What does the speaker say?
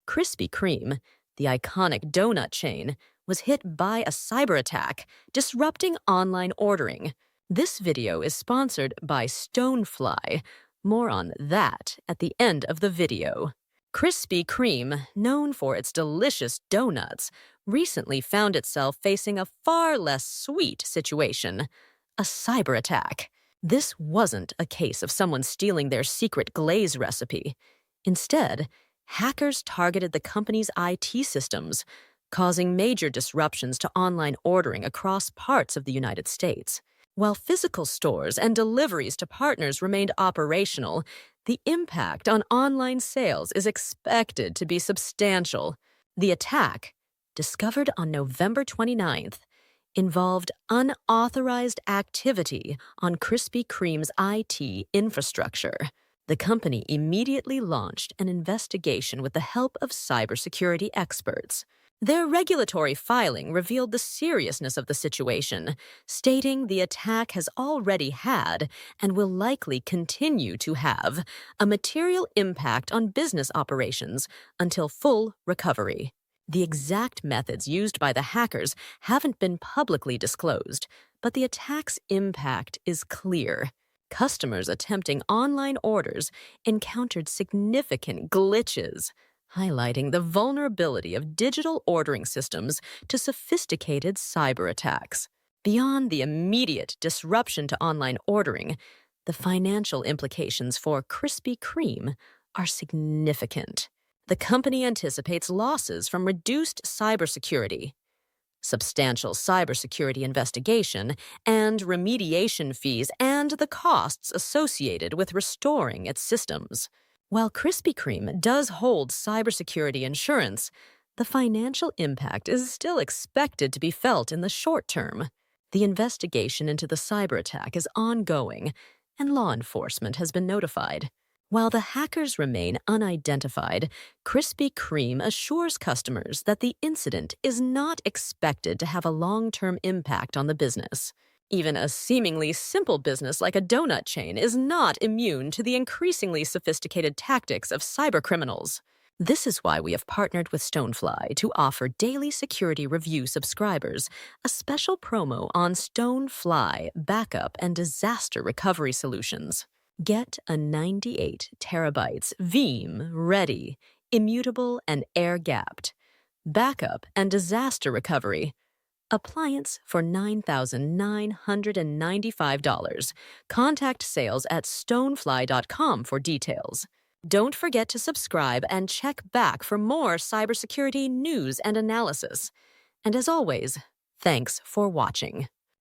Krispy Kreme, the iconic donut chain, was hit by a cyber attack, disrupting online ordering. This video is sponsored by Stonefly. More on that at the end of the video. Krispy Kreme, known for its delicious donuts, recently found itself facing a far less sweet situation: a cyber attack. This wasn't a case of someone stealing their secret glaze recipe. Instead, hackers targeted the company's IT systems, causing major disruptions to online ordering across parts of the United States. While physical stores and deliveries to partners remained operational, the impact on online sales is expected to be substantial. The attack, discovered on November 29th, involved unauthorized activity on Krispy Kreme's IT infrastructure. The company immediately launched an investigation with the help of cybersecurity experts. Their regulatory filing revealed the seriousness of the situation, stating the attack has already had, and will likely continue to have, a material impact on business operations until full recovery. The exact methods used by the hackers haven't been publicly disclosed, but the attack's impact is clear. Customers attempting online orders encountered significant glitches, highlighting the vulnerability of digital ordering systems to sophisticated cyber attacks. Beyond the immediate disruption to online ordering, the financial implications for Krispy Kreme are significant. The company anticipates losses from reduced cybersecurity, substantial cybersecurity investigation and remediation fees, and the costs associated with restoring its systems. While Krispy Kreme does hold cybersecurity insurance, the financial impact is still expected to be felt in the short term. The investigation into the cyber attack is ongoing, and law enforcement has been notified. While the hackers remain unidentified, Krispy Kreme assures customers that the incident is not expected to have a long-term impact on the business. Even a seemingly simple business like a donut chain is not immune to the increasingly sophisticated tactics of cybercriminals. This is why we have partnered with Stonefly to offer daily security review subscribers a special promo on Stonefly backup and disaster recovery solutions. Get a 98 terabytes Veeam ready, immutable and air-gapped backup and disaster recovery appliance for $9,995. Contact sales at stonefly.com for details. Don't forget to subscribe and check back for more cybersecurity news and analysis. And as always, thanks for watching.